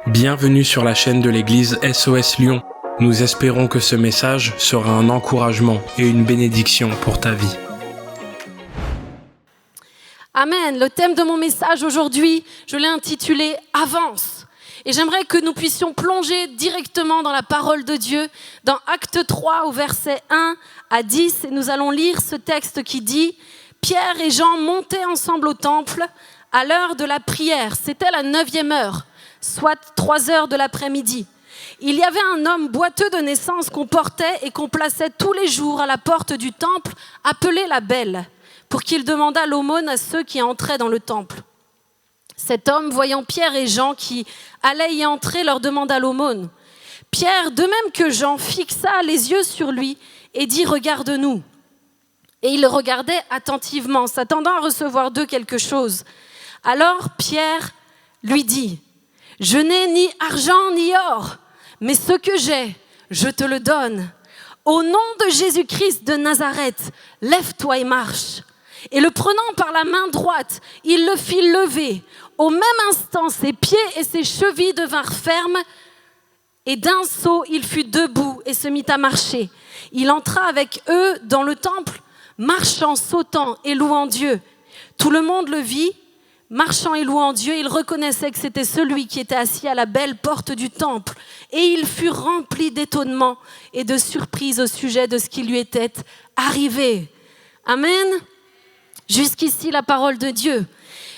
Bienvenue sur la chaîne de l'église SOS Lyon. Nous espérons que ce message sera un encouragement et une bénédiction pour ta vie. Amen. Le thème de mon message aujourd'hui, je l'ai intitulé « Avance ». Et j'aimerais que nous puissions plonger directement dans la parole de Dieu, dans Actes 3 au verset 1 à 10. Et nous allons lire ce texte qui dit « Pierre et Jean montaient ensemble au temple à l'heure de la prière. C'était la 9e heure, soit 3 heures de l'après-midi. Il y avait un homme boiteux de naissance qu'on portait et qu'on plaçait tous les jours à la porte du temple, appelé la Belle, pour qu'il demandât l'aumône à ceux qui entraient dans le temple. Cet homme, voyant Pierre et Jean qui allaient y entrer, leur demanda l'aumône. Pierre, de même que Jean, fixa les yeux sur lui et dit « Regarde-nous ». Et il le regardait attentivement, s'attendant à recevoir d'eux quelque chose. Alors Pierre lui dit « Je n'ai ni argent ni or, mais ce que j'ai, je te le donne. Au nom de Jésus-Christ de Nazareth, lève-toi et marche. » Et le prenant par la main droite, il le fit lever. Au même instant, ses pieds et ses chevilles devinrent fermes, et d'un saut, il fut debout et se mit à marcher. Il entra avec eux dans le temple, marchant, sautant et louant Dieu. Tout le monde le vit, marchant et louant Dieu. Il reconnaissait que c'était celui qui était assis à la belle porte du temple. Et il fut rempli d'étonnement et de surprise au sujet de ce qui lui était arrivé. Amen. Jusqu'ici, la parole de Dieu.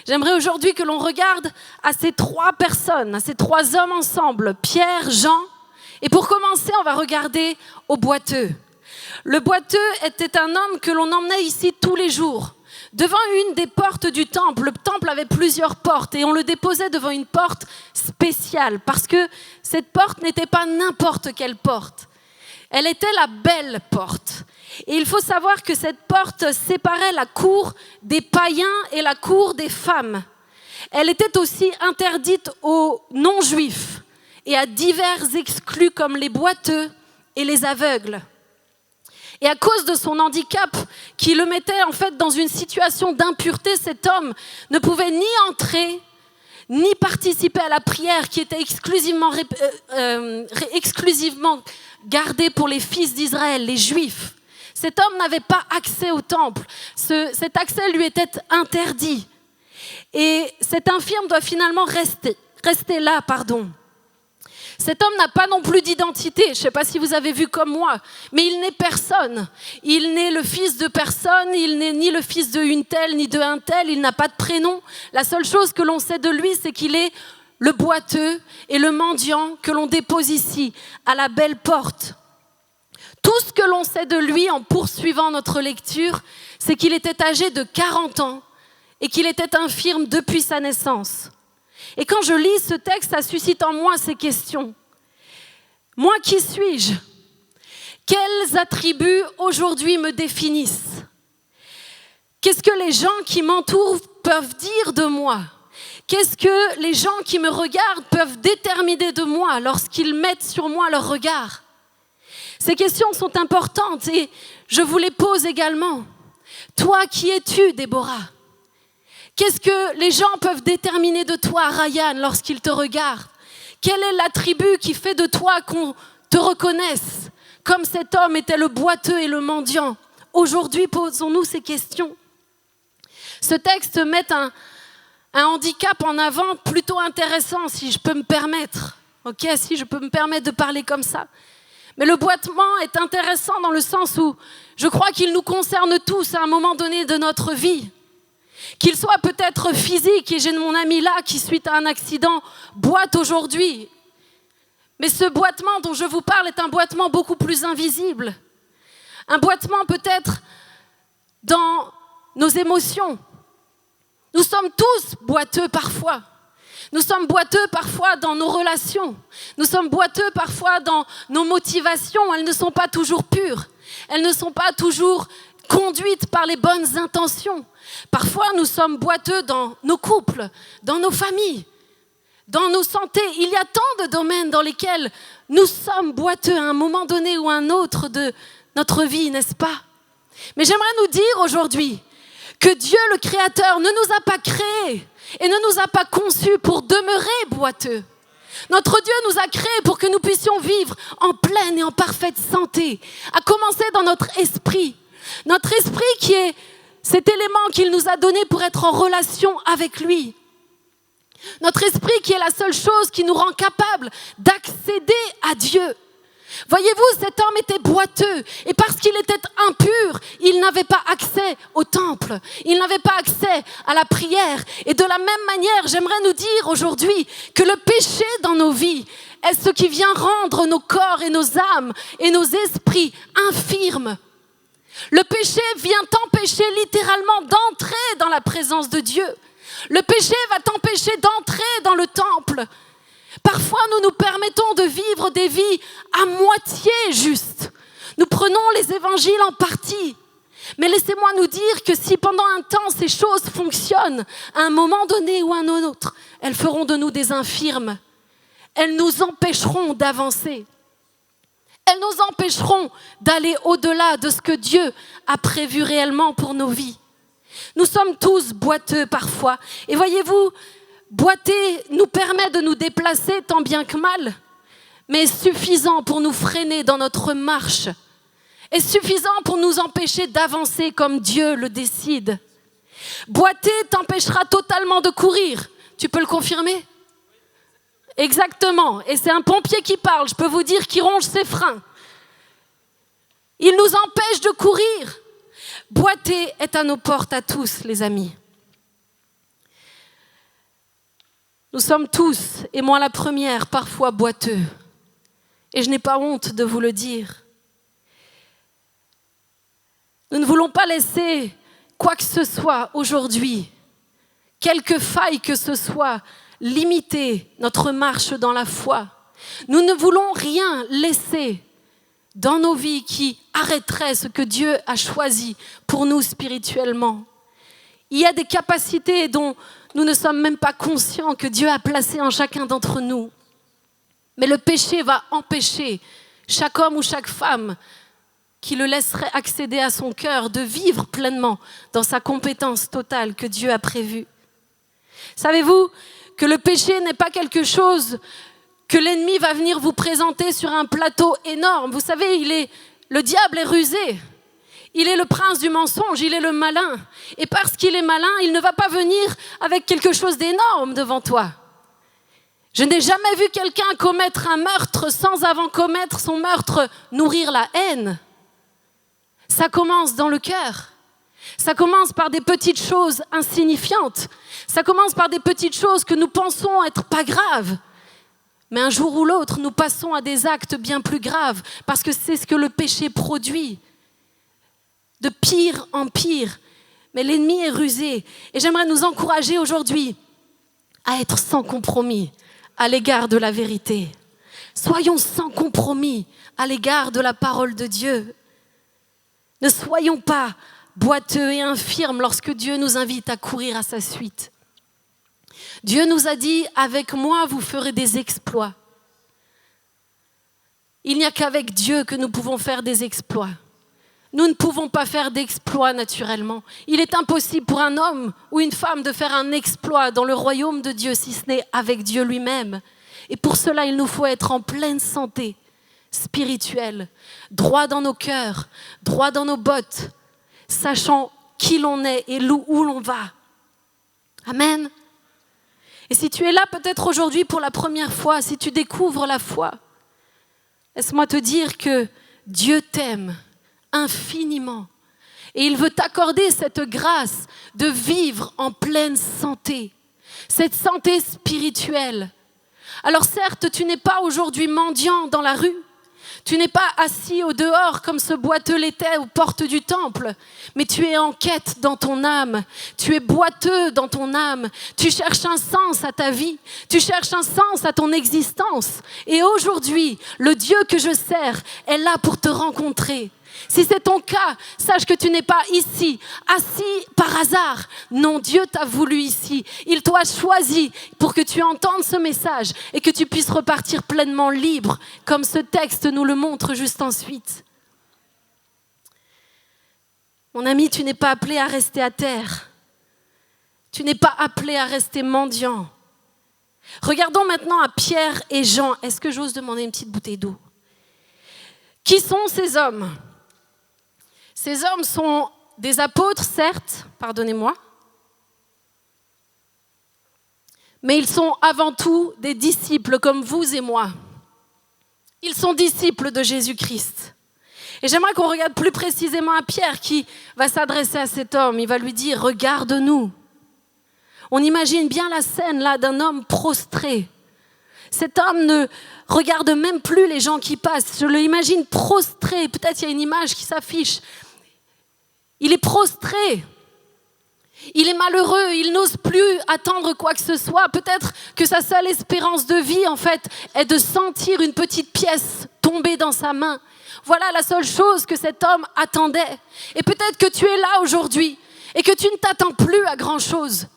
J'aimerais aujourd'hui que l'on regarde à ces 3 personnes, à ces 3 hommes ensemble, Pierre, Jean. Et pour commencer, on va regarder au boiteux. Le boiteux était un homme que l'on emmenait ici tous les jours. Devant une des portes du temple, le temple avait plusieurs portes et on le déposait devant une porte spéciale parce que cette porte n'était pas n'importe quelle porte. Elle était la belle porte. Et il faut savoir que cette porte séparait la cour des païens et la cour des femmes. Elle était aussi interdite aux non-juifs et à divers exclus comme les boiteux et les aveugles. Et à cause de son handicap qui le mettait en fait dans une situation d'impureté, cet homme ne pouvait ni entrer ni participer à la prière qui était exclusivement gardée pour les fils d'Israël, les Juifs. Cet homme n'avait pas accès au temple. Cet accès lui était interdit. Et cet infirme doit finalement rester là. Cet homme n'a pas non plus d'identité. Je ne sais pas si vous avez vu comme moi, mais il n'est personne. Il n'est le fils de personne, il n'est ni le fils de une telle, ni de un tel, il n'a pas de prénom. La seule chose que l'on sait de lui, c'est qu'il est le boiteux et le mendiant que l'on dépose ici, à la belle porte. Tout ce que l'on sait de lui en poursuivant notre lecture, c'est qu'il était âgé de 40 ans et qu'il était infirme depuis sa naissance. Et quand je lis ce texte, ça suscite en moi ces questions. Moi, qui suis-je? Quels attributs aujourd'hui me définissent? Qu'est-ce que les gens qui m'entourent peuvent dire de moi? Qu'est-ce que les gens qui me regardent peuvent déterminer de moi lorsqu'ils mettent sur moi leur regard? Ces questions sont importantes et je vous les pose également. Toi, qui es-tu, Déborah? Qu'est-ce que les gens peuvent déterminer de toi, Ryan, lorsqu'ils te regardent? Quel est l'attribut qui fait de toi qu'on te reconnaisse? Comme cet homme était le boiteux et le mendiant. Aujourd'hui, posons-nous ces questions. Ce texte met un handicap en avant plutôt intéressant, si je peux me permettre. Si je peux me permettre de parler comme ça. Mais le boitement est intéressant dans le sens où je crois qu'il nous concerne tous à un moment donné de notre vie. Qu'il soit peut-être physique, et j'ai mon ami là qui, suite à un accident, boite aujourd'hui. Mais ce boitement dont je vous parle est un boitement beaucoup plus invisible. Un boitement peut-être dans nos émotions. Nous sommes tous boiteux parfois. Nous sommes boiteux parfois dans nos relations. Nous sommes boiteux parfois dans nos motivations. Elles ne sont pas toujours pures. Elles ne sont pas toujours conduites par les bonnes intentions. Parfois, nous sommes boiteux dans nos couples, dans nos familles, dans nos santé. Il y a tant de domaines dans lesquels nous sommes boiteux à un moment donné ou à un autre de notre vie, n'est-ce pas? Mais j'aimerais nous dire aujourd'hui que Dieu, le Créateur, ne nous a pas créés et ne nous a pas conçus pour demeurer boiteux. Notre Dieu nous a créés pour que nous puissions vivre en pleine et en parfaite santé, à commencer dans notre esprit. Notre esprit qui est cet élément qu'il nous a donné pour être en relation avec lui. Notre esprit qui est la seule chose qui nous rend capable d'accéder à Dieu. Voyez-vous, cet homme était boiteux et parce qu'il était impur, il n'avait pas accès au temple, il n'avait pas accès à la prière. Et de la même manière, j'aimerais nous dire aujourd'hui que le péché dans nos vies est ce qui vient rendre nos corps et nos âmes et nos esprits infirmes. Le péché vient t'empêcher littéralement d'entrer dans la présence de Dieu. Le péché va t'empêcher d'entrer dans le temple. Parfois, nous nous permettons de vivre des vies à moitié justes. Nous prenons les évangiles en partie. Mais laissez-moi nous dire que si pendant un temps ces choses fonctionnent, à un moment donné ou à un autre, elles feront de nous des infirmes. Elles nous empêcheront d'avancer. Elles nous empêcheront d'aller au-delà de ce que Dieu a prévu réellement pour nos vies. Nous sommes tous boiteux parfois. Et voyez-vous, boiter nous permet de nous déplacer tant bien que mal, mais est suffisant pour nous freiner dans notre marche, est suffisant pour nous empêcher d'avancer comme Dieu le décide. Boiter t'empêchera totalement de courir. Tu peux le confirmer ? Exactement. Et c'est un pompier qui parle, je peux vous dire qu'il ronge ses freins. Il nous empêche de courir. Boiter est à nos portes à tous, les amis. Nous sommes tous, et moi la première, parfois boiteux. Et je n'ai pas honte de vous le dire. Nous ne voulons pas laisser quoi que ce soit aujourd'hui, quelque faille que ce soit, limiter notre marche dans la foi. Nous ne voulons rien laisser dans nos vies qui arrêterait ce que Dieu a choisi pour nous spirituellement. Il y a des capacités dont nous ne sommes même pas conscients que Dieu a placées en chacun d'entre nous. Mais le péché va empêcher chaque homme ou chaque femme qui le laisserait accéder à son cœur de vivre pleinement dans sa compétence totale que Dieu a prévue. Savez-vous que le péché n'est pas quelque chose que l'ennemi va venir vous présenter sur un plateau énorme. Vous savez, le diable est rusé. Il est le prince du mensonge, il est le malin. Et parce qu'il est malin, il ne va pas venir avec quelque chose d'énorme devant toi. Je n'ai jamais vu quelqu'un commettre un meurtre sans avant commettre son meurtre, nourrir la haine. Ça commence dans le cœur. Ça commence par des petites choses insignifiantes. Ça commence par des petites choses que nous pensons être pas graves. Mais un jour ou l'autre, nous passons à des actes bien plus graves parce que c'est ce que le péché produit. De pire en pire. Mais l'ennemi est rusé. Et j'aimerais nous encourager aujourd'hui à être sans compromis à l'égard de la vérité. Soyons sans compromis à l'égard de la parole de Dieu. Ne soyons pas boiteux et infirmes lorsque Dieu nous invite à courir à sa suite. Dieu nous a dit, avec moi, vous ferez des exploits. Il n'y a qu'avec Dieu que nous pouvons faire des exploits. Nous ne pouvons pas faire d'exploits naturellement. Il est impossible pour un homme ou une femme de faire un exploit dans le royaume de Dieu si ce n'est avec Dieu lui-même. Et pour cela, il nous faut être en pleine santé spirituelle, droit dans nos cœurs, droit dans nos bottes, sachant qui l'on est et où l'on va. Amen. Et si tu es là peut-être aujourd'hui pour la première fois, si tu découvres la foi, laisse-moi te dire que Dieu t'aime infiniment. Et il veut t'accorder cette grâce de vivre en pleine santé, cette santé spirituelle. Alors certes, tu n'es pas aujourd'hui mendiant dans la rue, tu n'es pas assis au dehors comme ce boiteux l'était aux portes du temple, mais tu es en quête dans ton âme, tu es boiteux dans ton âme, tu cherches un sens à ta vie, tu cherches un sens à ton existence. Et aujourd'hui, le Dieu que je sers est là pour te rencontrer. Si c'est ton cas, sache que tu n'es pas ici, assis par hasard. Non, Dieu t'a voulu ici. Il t'a choisi pour que tu entendes ce message et que tu puisses repartir pleinement libre, comme ce texte nous le montre juste ensuite. Mon ami, tu n'es pas appelé à rester à terre. Tu n'es pas appelé à rester mendiant. Regardons maintenant à Pierre et Jean. Est-ce que j'ose demander une petite bouteille d'eau? Qui sont ces hommes? Ces hommes sont des apôtres, certes, pardonnez-moi, mais ils sont avant tout des disciples comme vous et moi. Ils sont disciples de Jésus-Christ. Et j'aimerais qu'on regarde plus précisément à Pierre qui va s'adresser à cet homme. Il va lui dire « Regarde-nous ». On imagine bien la scène là d'un homme prostré. Cet homme ne regarde même plus les gens qui passent. Je l'imagine prostré. Peut-être il y a une image qui s'affiche. Il est prostré. Il est malheureux. Il n'ose plus attendre quoi que ce soit. Peut-être que sa seule espérance de vie, en fait, est de sentir une petite pièce tomber dans sa main. Voilà la seule chose que cet homme attendait. Et peut-être que tu es là aujourd'hui et que tu ne t'attends plus à grand-chose.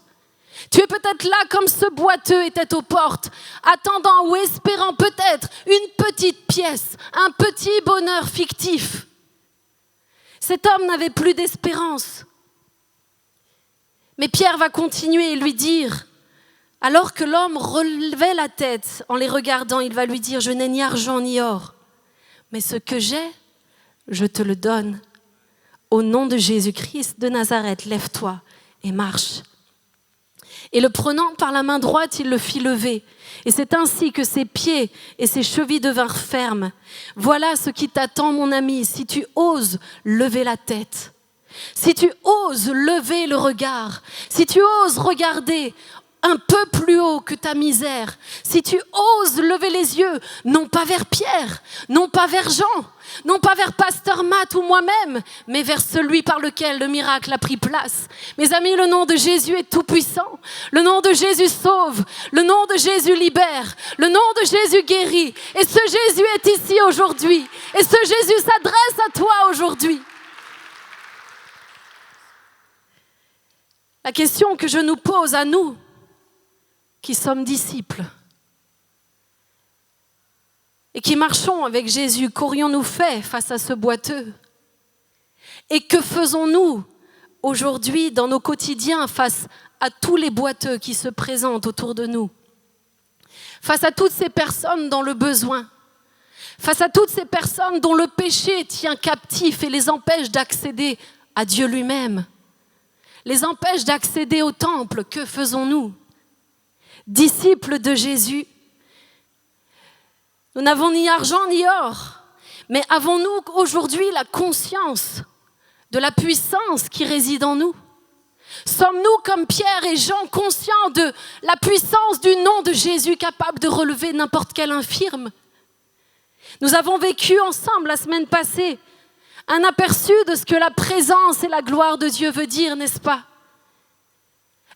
Tu es peut-être là comme ce boiteux était aux portes, attendant ou espérant peut-être une petite pièce, un petit bonheur fictif. Cet homme n'avait plus d'espérance. Mais Pierre va continuer et lui dire, alors que l'homme relevait la tête en les regardant, il va lui dire, je n'ai ni argent ni or, mais ce que j'ai, je te le donne. Au nom de Jésus-Christ de Nazareth, lève-toi et marche. Et le prenant par la main droite, il le fit lever. Et c'est ainsi que ses pieds et ses chevilles devinrent fermes. Voilà ce qui t'attend, mon ami, si tu oses lever la tête, si tu oses lever le regard, si tu oses regarder un peu plus haut que ta misère, si tu oses lever les yeux, non pas vers Pierre, non pas vers Jean, non pas vers Pasteur Matt ou moi-même, mais vers celui par lequel le miracle a pris place. Mes amis, le nom de Jésus est tout puissant, le nom de Jésus sauve, le nom de Jésus libère, le nom de Jésus guérit, et ce Jésus est ici aujourd'hui, et ce Jésus s'adresse à toi aujourd'hui. La question que je nous pose à nous, qui sommes disciples et qui marchons avec Jésus, qu'aurions-nous fait face à ce boiteux? Et que faisons-nous aujourd'hui dans nos quotidiens face à tous les boiteux qui se présentent autour de nous? Face à toutes ces personnes dans le besoin, face à toutes ces personnes dont le péché tient captif et les empêche d'accéder à Dieu lui-même, les empêche d'accéder au temple, que faisons-nous? Disciples de Jésus, nous n'avons ni argent ni or, mais avons-nous aujourd'hui la conscience de la puissance qui réside en nous? Sommes-nous comme Pierre et Jean conscients de la puissance du nom de Jésus capable de relever n'importe quel infirme? Nous avons vécu ensemble la semaine passée un aperçu de ce que la présence et la gloire de Dieu veut dire, n'est-ce pas?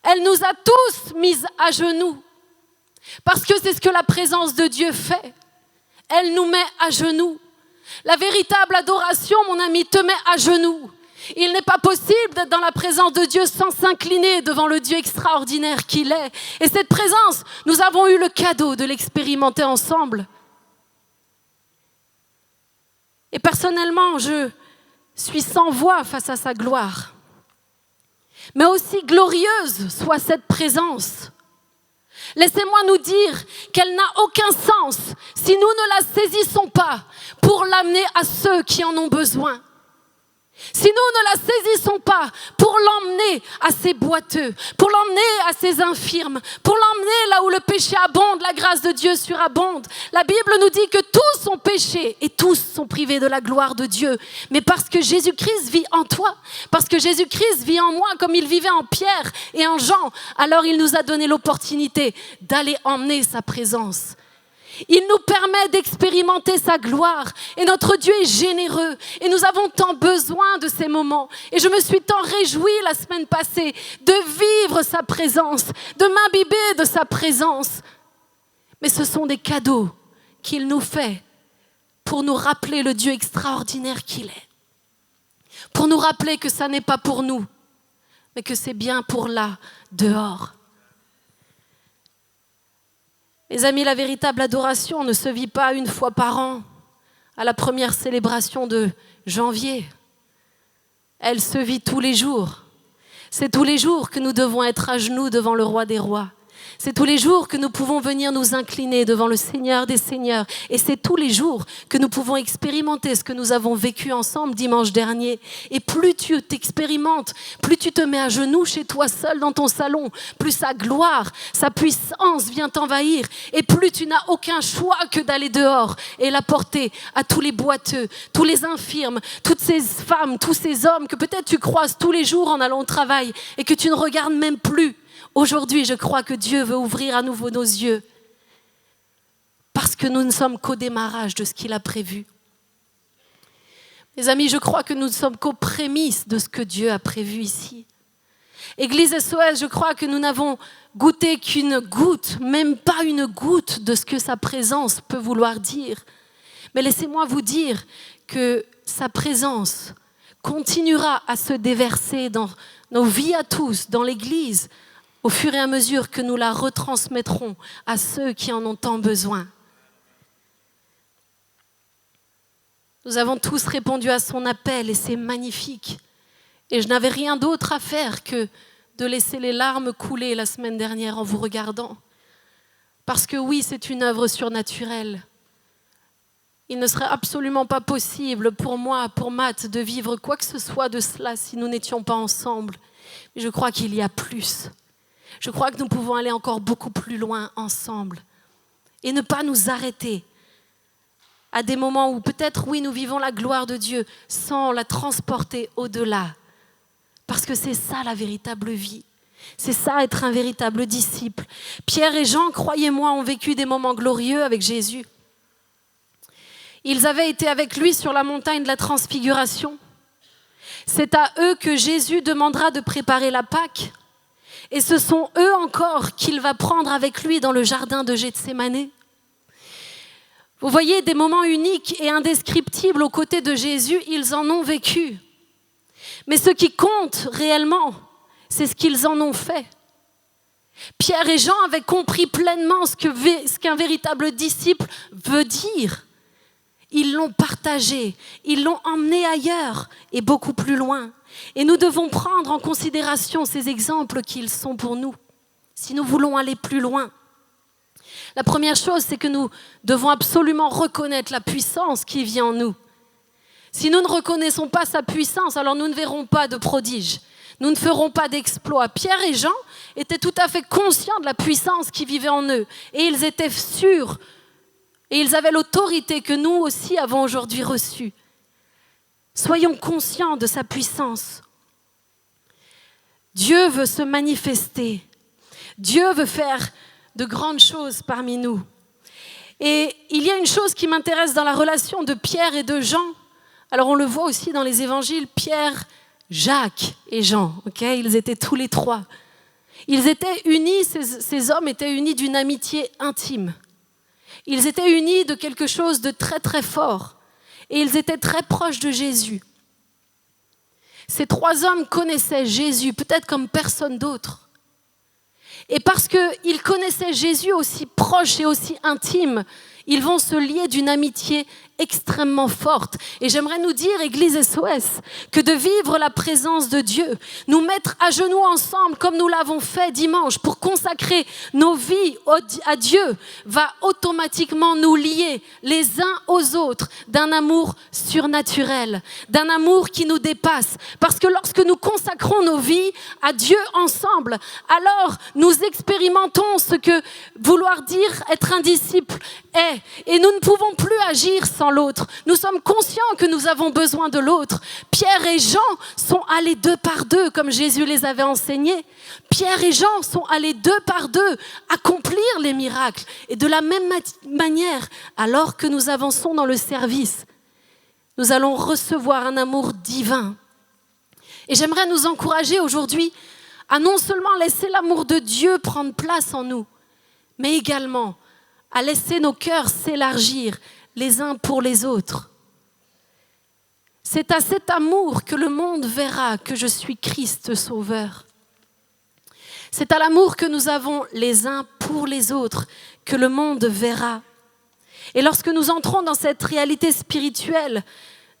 Elle nous a tous mis à genoux, parce que c'est ce que la présence de Dieu fait. Elle nous met à genoux. La véritable adoration, mon ami, te met à genoux. Il n'est pas possible d'être dans la présence de Dieu sans s'incliner devant le Dieu extraordinaire qu'il est. Et cette présence, nous avons eu le cadeau de l'expérimenter ensemble. Et personnellement, je suis sans voix face à sa gloire. Mais aussi glorieuse soit cette présence. Laissez-moi nous dire qu'elle n'a aucun sens si nous ne la saisissons pas pour l'amener à ceux qui en ont besoin. Si nous ne la saisissons pas pour l'emmener à ces boiteux, pour l'emmener à ces infirmes, pour l'emmener là où le péché abonde, la grâce de Dieu surabonde. La Bible nous dit que tous ont péché et tous sont privés de la gloire de Dieu. Mais parce que Jésus-Christ vit en toi, parce que Jésus-Christ vit en moi comme il vivait en Pierre et en Jean, alors il nous a donné l'opportunité d'aller emmener sa présence. Il nous permet d'expérimenter sa gloire et notre Dieu est généreux et nous avons tant besoin de ces moments. Et je me suis tant réjouie la semaine passée de vivre sa présence, de m'imbiber de sa présence. Mais ce sont des cadeaux qu'il nous fait pour nous rappeler le Dieu extraordinaire qu'il est. Pour nous rappeler que ça n'est pas pour nous, mais que c'est bien pour là, dehors. Mes amis, la véritable adoration ne se vit pas une fois par an, à la première célébration de janvier. Elle se vit tous les jours. C'est tous les jours que nous devons être à genoux devant le roi des rois. C'est tous les jours que nous pouvons venir nous incliner devant le Seigneur des Seigneurs. Et c'est tous les jours que nous pouvons expérimenter ce que nous avons vécu ensemble dimanche dernier. Et plus tu t'expérimentes, plus tu te mets à genoux chez toi seul dans ton salon, plus sa gloire, sa puissance vient t'envahir. Et plus tu n'as aucun choix que d'aller dehors et la porter à tous les boiteux, tous les infirmes, toutes ces femmes, tous ces hommes que peut-être tu croises tous les jours en allant au travail et que tu ne regardes même plus. Aujourd'hui, je crois que Dieu veut ouvrir à nouveau nos yeux parce que nous ne sommes qu'au démarrage de ce qu'il a prévu. Mes amis, je crois que nous ne sommes qu'aux prémices de ce que Dieu a prévu ici. Église SOS, je crois que nous n'avons goûté qu'une goutte, même pas une goutte de ce que sa présence peut vouloir dire. Mais laissez-moi vous dire que sa présence continuera à se déverser dans nos vies à tous, dans l'Église, au fur et à mesure que nous la retransmettrons à ceux qui en ont tant besoin. Nous avons tous répondu à son appel et c'est magnifique. Et je n'avais rien d'autre à faire que de laisser les larmes couler la semaine dernière en vous regardant. Parce que oui, c'est une œuvre surnaturelle. Il ne serait absolument pas possible pour moi, pour Matt, de vivre quoi que ce soit de cela si nous n'étions pas ensemble. Mais je crois qu'il y a plus. Je crois que nous pouvons aller encore beaucoup plus loin ensemble et ne pas nous arrêter à des moments où peut-être, oui, nous vivons la gloire de Dieu sans la transporter au-delà. Parce que c'est ça la véritable vie. C'est ça être un véritable disciple. Pierre et Jean, croyez-moi, ont vécu des moments glorieux avec Jésus. Ils avaient été avec lui sur la montagne de la Transfiguration. C'est à eux que Jésus demandera de préparer la Pâque. Et ce sont eux encore qu'il va prendre avec lui dans le jardin de Gethsémanée. Vous voyez, des moments uniques et indescriptibles aux côtés de Jésus, ils en ont vécu. Mais ce qui compte réellement, c'est ce qu'ils en ont fait. Pierre et Jean avaient compris pleinement ce qu'un véritable disciple veut dire. Ils l'ont partagé, ils l'ont emmené ailleurs et beaucoup plus loin. Et nous devons prendre en considération ces exemples qu'ils sont pour nous, si nous voulons aller plus loin. La première chose, c'est que nous devons absolument reconnaître la puissance qui vit en nous. Si nous ne reconnaissons pas sa puissance, alors nous ne verrons pas de prodiges, nous ne ferons pas d'exploits. Pierre et Jean étaient tout à fait conscients de la puissance qui vivait en eux, et ils étaient sûrs, et ils avaient l'autorité que nous aussi avons aujourd'hui reçue. Soyons conscients de sa puissance. Dieu veut se manifester. Dieu veut faire de grandes choses parmi nous. Et il y a une chose qui m'intéresse dans la relation de Pierre et de Jean. Alors on le voit aussi dans les évangiles, Pierre, Jacques et Jean. Okay, ils étaient tous les trois. Ils étaient unis, ces hommes étaient unis d'une amitié intime. Ils étaient unis de quelque chose de très très fort. Et ils étaient très proches de Jésus. Ces trois hommes connaissaient Jésus, peut-être comme personne d'autre. Et parce qu'ils connaissaient Jésus aussi proche et aussi intime, ils vont se lier d'une amitié extrêmement forte. Et j'aimerais nous dire, Église SOS, que de vivre la présence de Dieu, nous mettre à genoux ensemble comme nous l'avons fait dimanche pour consacrer nos vies à Dieu, va automatiquement nous lier les uns aux autres d'un amour surnaturel, d'un amour qui nous dépasse. Parce que lorsque nous consacrons nos vies à Dieu ensemble, alors nous expérimentons ce que vouloir dire être un disciple est. Et nous ne pouvons plus agir sans l'autre. Nous sommes conscients que nous avons besoin de l'autre. Pierre et Jean sont allés deux par deux, comme Jésus les avait enseignés. Pierre et Jean sont allés deux par deux accomplir les miracles. Et de la même manière, alors que nous avançons dans le service, nous allons recevoir un amour divin. Et j'aimerais nous encourager aujourd'hui à non seulement laisser l'amour de Dieu prendre place en nous, mais également à laisser nos cœurs s'élargir les uns pour les autres. C'est à cet amour que le monde verra que je suis Christ Sauveur. C'est à l'amour que nous avons les uns pour les autres que le monde verra. Et lorsque nous entrons dans cette réalité spirituelle,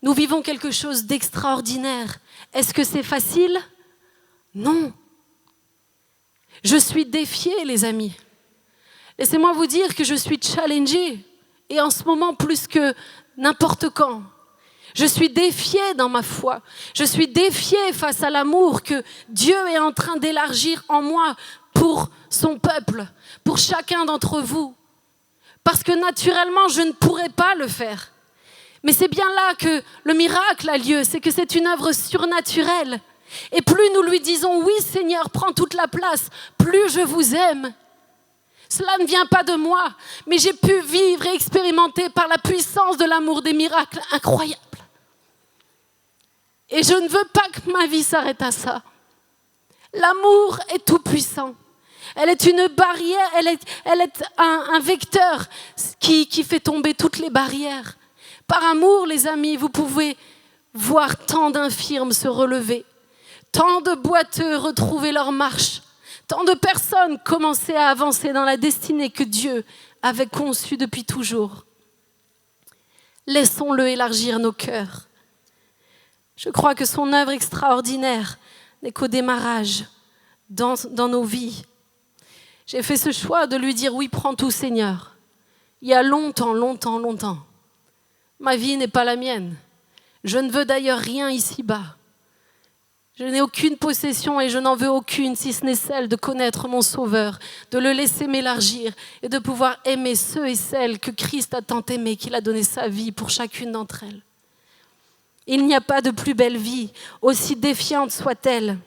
nous vivons quelque chose d'extraordinaire. Est-ce que c'est facile ? Non. Je suis défiée, les amis. Laissez-moi vous dire que je suis challengée, et en ce moment plus que n'importe quand. Je suis défiée dans ma foi. Je suis défiée face à l'amour que Dieu est en train d'élargir en moi pour son peuple, pour chacun d'entre vous. Parce que naturellement, je ne pourrais pas le faire. Mais c'est bien là que le miracle a lieu, c'est que c'est une œuvre surnaturelle. Et plus nous lui disons, oui Seigneur, prends toute la place, plus je vous aime. Cela ne vient pas de moi, mais j'ai pu vivre et expérimenter par la puissance de l'amour des miracles incroyables. Et je ne veux pas que ma vie s'arrête à ça. L'amour est tout puissant. Elle est une barrière, elle est un vecteur qui fait tomber toutes les barrières. Par amour, les amis, vous pouvez voir tant d'infirmes se relever, tant de boiteux retrouver leur marche, tant de personnes commencer à avancer dans la destinée que Dieu avait conçue depuis toujours. Laissons-le élargir nos cœurs. Je crois que son œuvre extraordinaire n'est qu'au démarrage dans nos vies. J'ai fait ce choix de lui dire « Oui, prends tout, Seigneur ». Il y a longtemps. Ma vie n'est pas la mienne. Je ne veux d'ailleurs rien ici-bas. Je n'ai aucune possession et je n'en veux aucune, si ce n'est celle de connaître mon Sauveur, de le laisser m'élargir et de pouvoir aimer ceux et celles que Christ a tant aimés qu'il a donné sa vie pour chacune d'entre elles. Il n'y a pas de plus belle vie, aussi défiante soit-elle.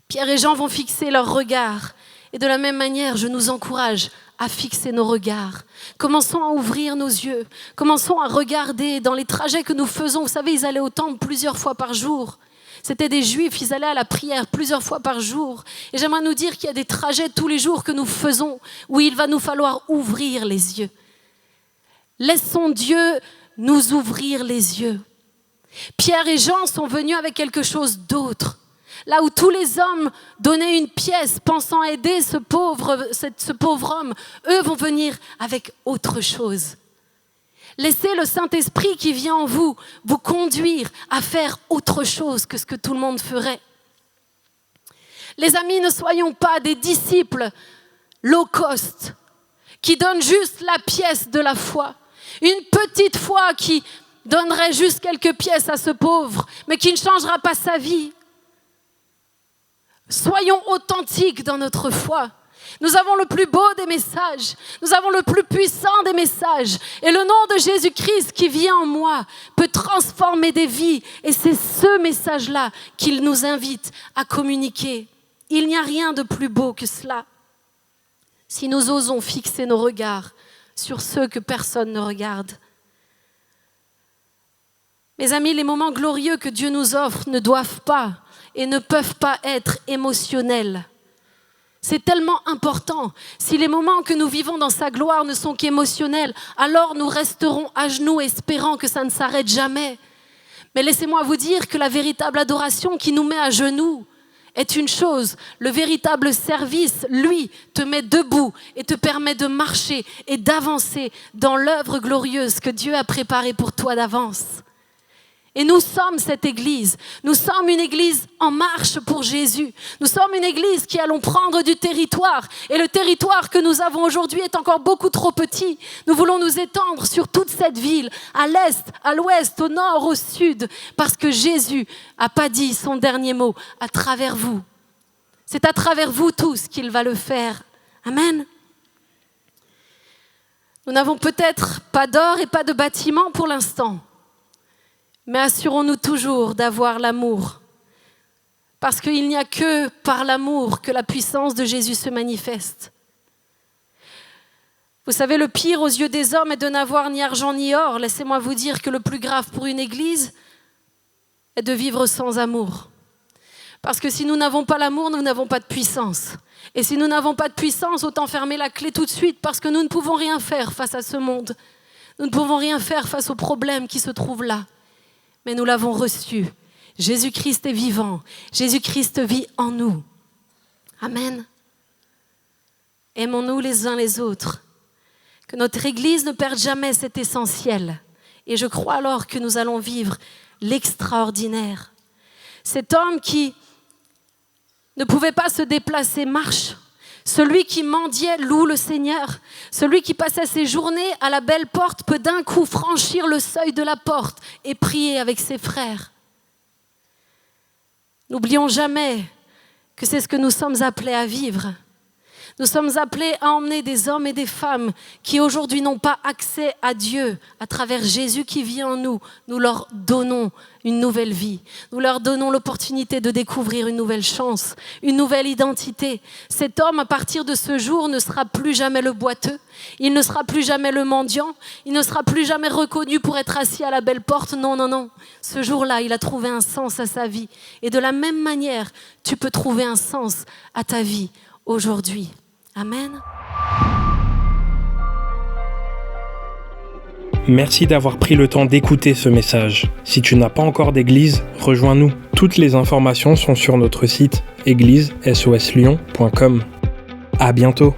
Pierre et Jean vont fixer leur regard. Et de la même manière, je nous encourage à fixer nos regards. Commençons à ouvrir nos yeux. Commençons à regarder dans les trajets que nous faisons. Vous savez, ils allaient au temple plusieurs fois par jour. C'était des Juifs, ils allaient à la prière plusieurs fois par jour. Et j'aimerais nous dire qu'il y a des trajets tous les jours que nous faisons où il va nous falloir ouvrir les yeux. Laissons Dieu nous ouvrir les yeux. Pierre et Jean sont venus avec quelque chose d'autre. Là où tous les hommes donnaient une pièce pensant aider ce pauvre homme, eux vont venir avec autre chose. Laissez le Saint-Esprit qui vient en vous conduire à faire autre chose que ce que tout le monde ferait. Les amis, ne soyons pas des disciples low cost qui donnent juste la pièce de la foi. Une petite foi qui donnerait juste quelques pièces à ce pauvre, mais qui ne changera pas sa vie. Soyons authentiques dans notre foi. Nous avons le plus beau des messages. Nous avons le plus puissant des messages. Et le nom de Jésus-Christ qui vit en moi peut transformer des vies. Et c'est ce message-là qu'il nous invite à communiquer. Il n'y a rien de plus beau que cela. Si nous osons fixer nos regards sur ceux que personne ne regarde. Mes amis, les moments glorieux que Dieu nous offre ne doivent pas et ne peuvent pas être émotionnels. C'est tellement important. Si les moments que nous vivons dans sa gloire ne sont qu'émotionnels, alors nous resterons à genoux espérant que ça ne s'arrête jamais. Mais laissez-moi vous dire que la véritable adoration qui nous met à genoux est une chose. Le véritable service, lui, te met debout et te permet de marcher et d'avancer dans l'œuvre glorieuse que Dieu a préparée pour toi d'avance. Et nous sommes cette église. Nous sommes une église en marche pour Jésus. Nous sommes une église qui allons prendre du territoire. Et le territoire que nous avons aujourd'hui est encore beaucoup trop petit. Nous voulons nous étendre sur toute cette ville, à l'est, à l'ouest, au nord, au sud, parce que Jésus n'a pas dit son dernier mot à travers vous. C'est à travers vous tous qu'il va le faire. Amen. Nous n'avons peut-être pas d'or et pas de bâtiment pour l'instant. Mais assurons-nous toujours d'avoir l'amour. Parce qu'il n'y a que par l'amour que la puissance de Jésus se manifeste. Vous savez, le pire aux yeux des hommes est de n'avoir ni argent ni or. Laissez-moi vous dire que le plus grave pour une église est de vivre sans amour. Parce que si nous n'avons pas l'amour, nous n'avons pas de puissance. Et si nous n'avons pas de puissance, autant fermer la clé tout de suite parce que nous ne pouvons rien faire face à ce monde. Nous ne pouvons rien faire face aux problèmes qui se trouvent là. Mais nous l'avons reçu. Jésus-Christ est vivant. Jésus-Christ vit en nous. Amen. Aimons-nous les uns les autres. Que notre Église ne perde jamais cet essentiel. Et je crois alors que nous allons vivre l'extraordinaire. Cet homme qui ne pouvait pas se déplacer marche. Celui qui mendiait loue le Seigneur. Celui qui passait ses journées à la belle porte peut d'un coup franchir le seuil de la porte et prier avec ses frères. N'oublions jamais que c'est ce que nous sommes appelés à vivre. Nous sommes appelés à emmener des hommes et des femmes qui aujourd'hui n'ont pas accès à Dieu à travers Jésus qui vit en nous. Nous leur donnons une nouvelle vie. Nous leur donnons l'opportunité de découvrir une nouvelle chance, une nouvelle identité. Cet homme, à partir de ce jour, ne sera plus jamais le boiteux. Il ne sera plus jamais le mendiant. Il ne sera plus jamais reconnu pour être assis à la belle porte. Non, non, non. Ce jour-là, il a trouvé un sens à sa vie. Et de la même manière, tu peux trouver un sens à ta vie aujourd'hui. Amen. Merci d'avoir pris le temps d'écouter ce message. Si tu n'as pas encore d'église, rejoins-nous. Toutes les informations sont sur notre site église-soslyon.com. À bientôt.